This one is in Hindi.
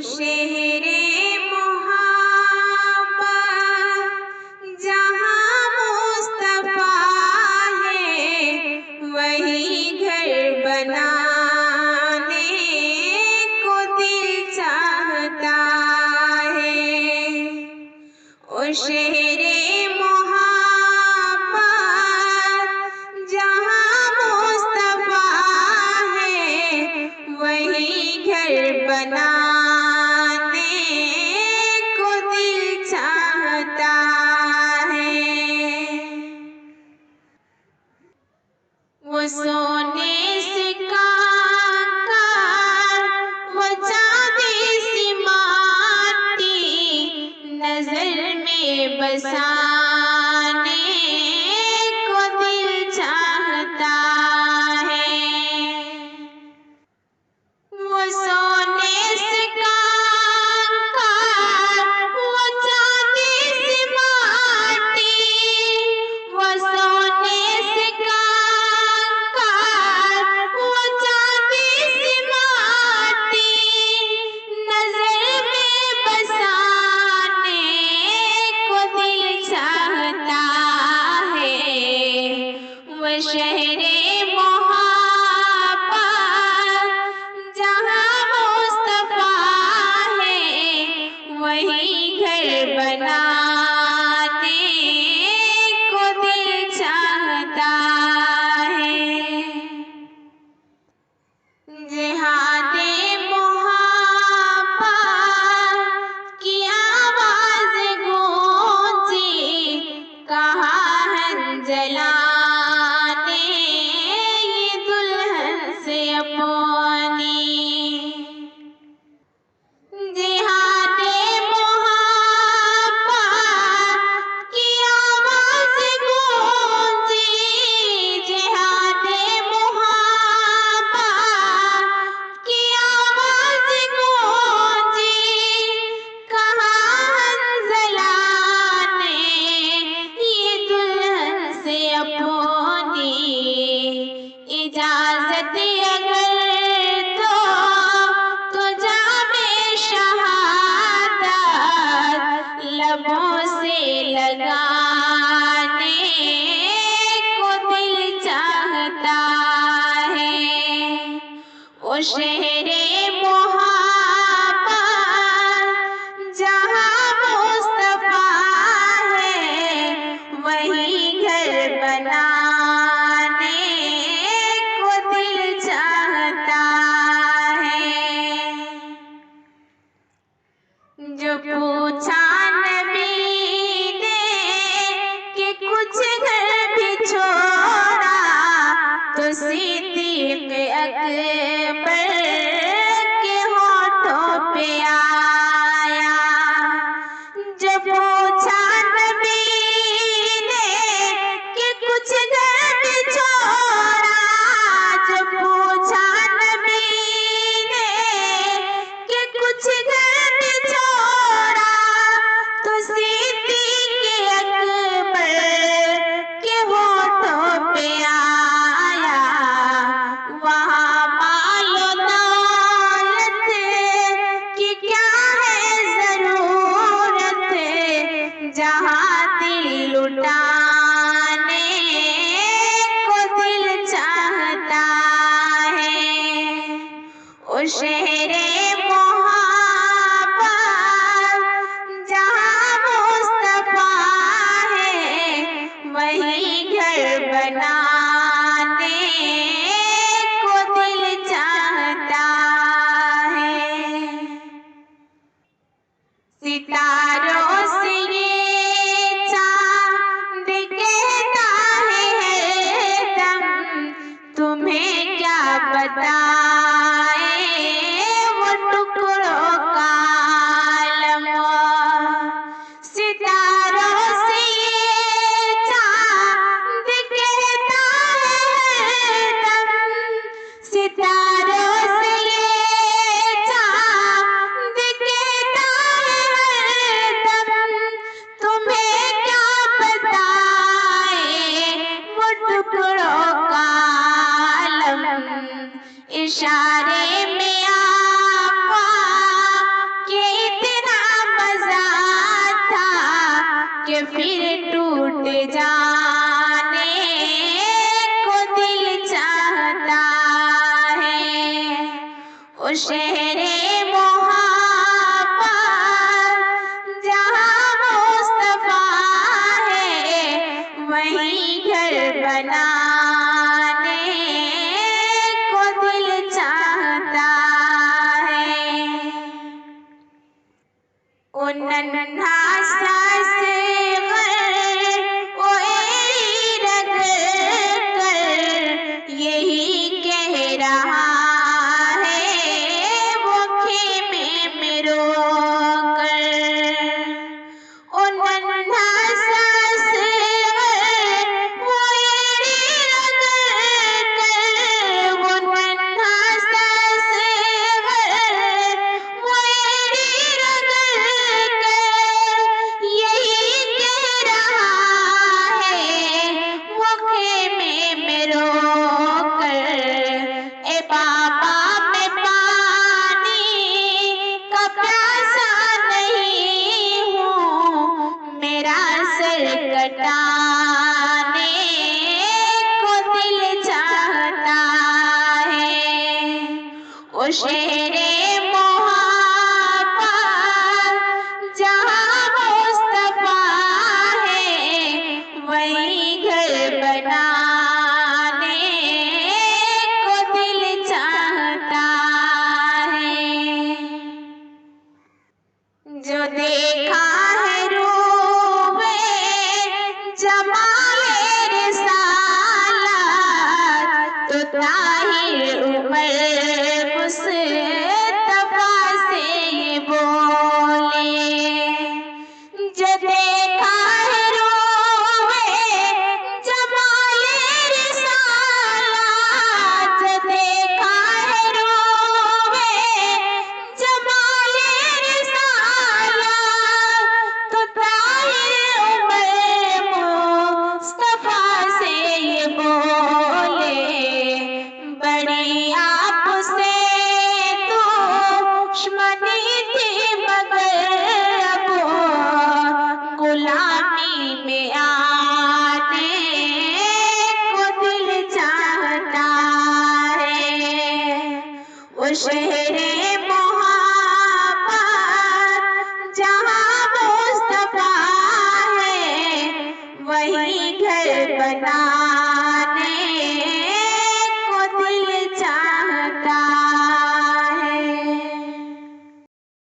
शहरे मोहब्बत जहाँ मुस्तफा है, वही घर बनाने को दिल चाहता है। ओ शहरे मोहब्बत जहाँ मुस्तफा है, वही घर बनाने को दिल चाहता है। वो सोने से काकर, वो चांदी सी माटी नजर में बसाने को दिल चाहता है। वो सोने से काकर, वो चांदी सी माटी, वो सोने से काकर, वो चांदी सी माटी नजर में बसाने को दिल नन्हा सा सेवर ओए रग कर यही कह रहा है वो खेमे में रो कर। ओ नन्हा सा सेवर ओए रग कर, वो नन्हा सा सेवर ओए रग कर यही कह रहा है वो खेमे में रो कर। ए बाबा मैं पानी का प्यासा नहीं हूँ, मेरा सर कटाने को दिल चाहता है। ओ शेरे मोहब्बत जहाँ मुस्तफा है वहीं घर बनाने को दिल चाहता है। जो देखा